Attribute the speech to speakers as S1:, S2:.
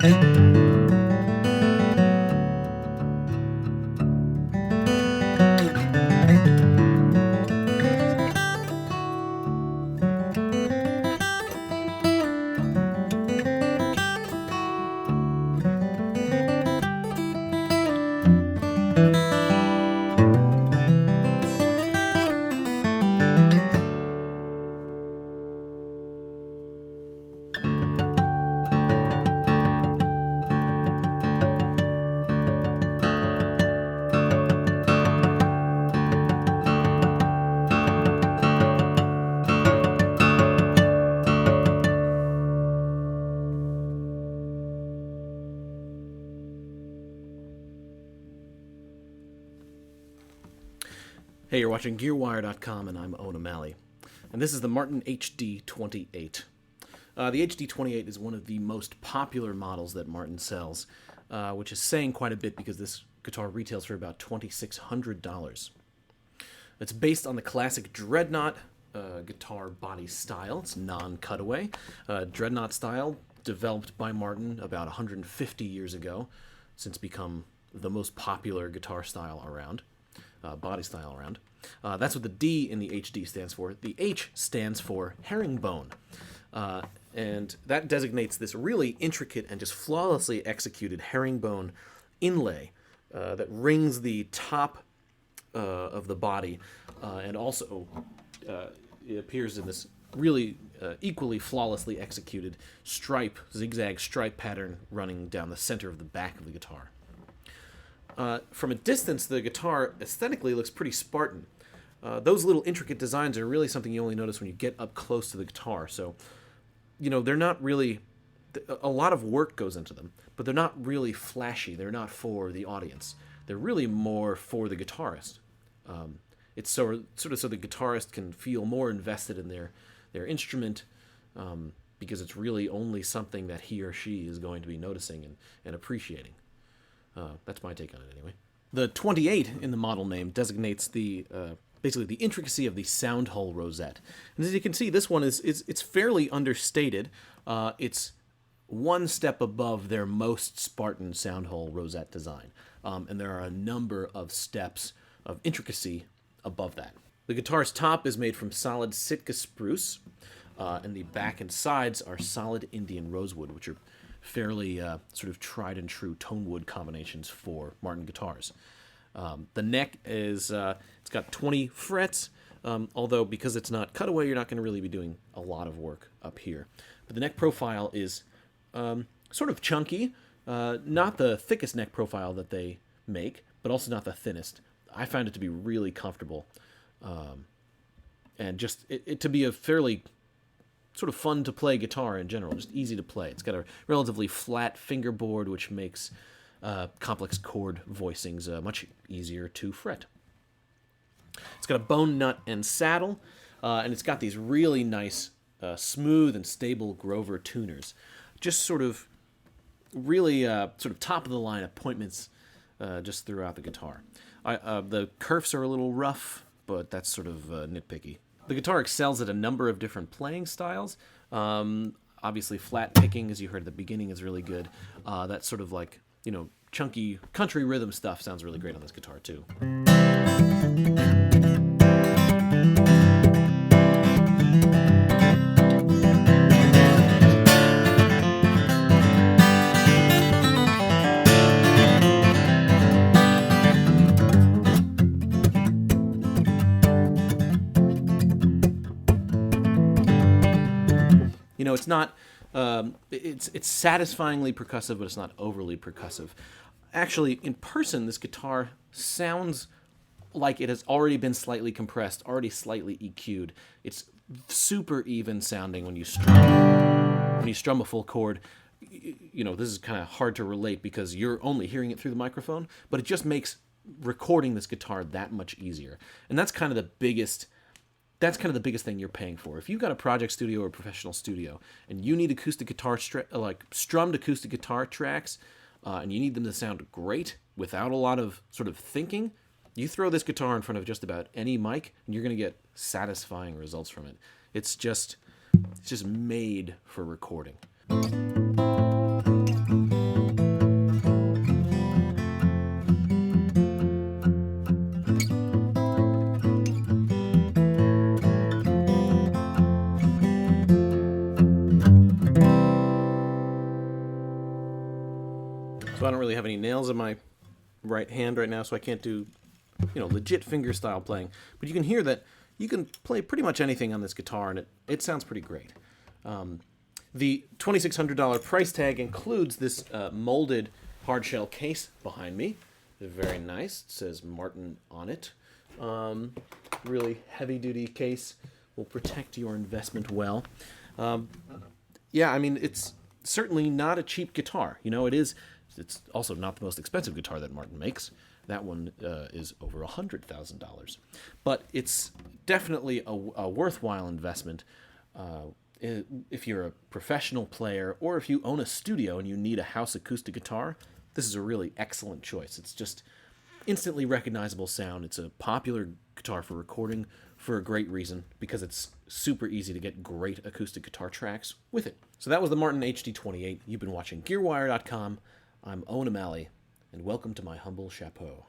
S1: Hey, you're watching GearWire.com, and I'm Owen O'Malley. And this is the Martin HD-28. The HD-28 is one of the most popular models that Martin sells, which is saying quite a bit because this guitar retails for about $2,600. It's based on the classic Dreadnought guitar body style. It's non-cutaway. Dreadnought style, developed by Martin about 150 years ago, since become the most popular guitar style around. Body style around. That's what the D in the HD stands for. The H stands for herringbone. And that designates this really intricate and just flawlessly executed herringbone inlay that rings the top of the body, and also it appears in this really equally flawlessly executed zigzag stripe pattern running down the center of the back of the guitar. From a distance, the guitar aesthetically looks pretty Spartan. Those little intricate designs are really something you only notice when you get up close to the guitar. So, they're not really... A lot of work goes into them, but they're not really flashy. They're not for the audience. They're really more for the guitarist. It's sort of so the guitarist can feel more invested in their instrument, because it's really only something that he or she is going to be noticing and appreciating. That's my take on it, anyway. The 28 in the model name designates basically the intricacy of the sound hole rosette. And as you can see, this one it's fairly understated. It's one step above their most Spartan sound hole rosette design. And there are a number of steps of intricacy above that. The guitar's top is made from solid Sitka spruce, and the back and sides are solid Indian rosewood, which are fairly sort of tried and true tone wood combinations for Martin guitars. The neck is it's got 20 frets, although because it's not cutaway, you're not going to really be doing a lot of work up here. But the neck profile is sort of chunky, not the thickest neck profile that they make, but also not the thinnest. I find it to be really comfortable, and just it to be a fairly sort of fun to play guitar in general, just easy to play. It's got a relatively flat fingerboard, which makes complex chord voicings much easier to fret. It's got a bone nut and saddle, and it's got these really nice, smooth and stable Grover tuners. Just sort of really sort of top of the line appointments just throughout the guitar. The kerfs are a little rough, but that's sort of nitpicky. The guitar excels at a number of different playing styles. Obviously, flat picking, as you heard at the beginning, is really good. That sort of like, chunky country rhythm stuff sounds really great on this guitar, too. It's not, it's satisfyingly percussive, but it's not overly percussive. Actually, in person, this guitar sounds like it has already been slightly compressed, already slightly EQ'd. It's super even sounding when you strum. When you strum a full chord, this is kind of hard to relate because you're only hearing it through the microphone, but it just makes recording this guitar that much easier. And that's kind of the biggest thing you're paying for. If you've got a project studio or a professional studio and you need acoustic guitar, strummed acoustic guitar tracks, and you need them to sound great without a lot of sort of thinking, you throw this guitar in front of just about any mic and you're going to get satisfying results from it. It's just made for recording. So I don't really have any nails in my right hand right now, so I can't do, legit finger style playing. But you can hear that you can play pretty much anything on this guitar, and it sounds pretty great. The $2,600 price tag includes this molded hardshell case behind me. Very nice. It says Martin on it. Really heavy-duty case. Will protect your investment well. Yeah, I mean, it's certainly not a cheap guitar. It's also not the most expensive guitar that Martin makes. That one is over $100,000. But it's definitely a worthwhile investment if you're a professional player, or if you own a studio and you need a house acoustic guitar. This is a really excellent choice. It's just instantly recognizable sound. It's a popular guitar for recording for a great reason, because it's super easy to get great acoustic guitar tracks with it. So that was the Martin HD-28. You've been watching GearWire.com. I'm Owen O'Malley, and welcome to my humble chapeau.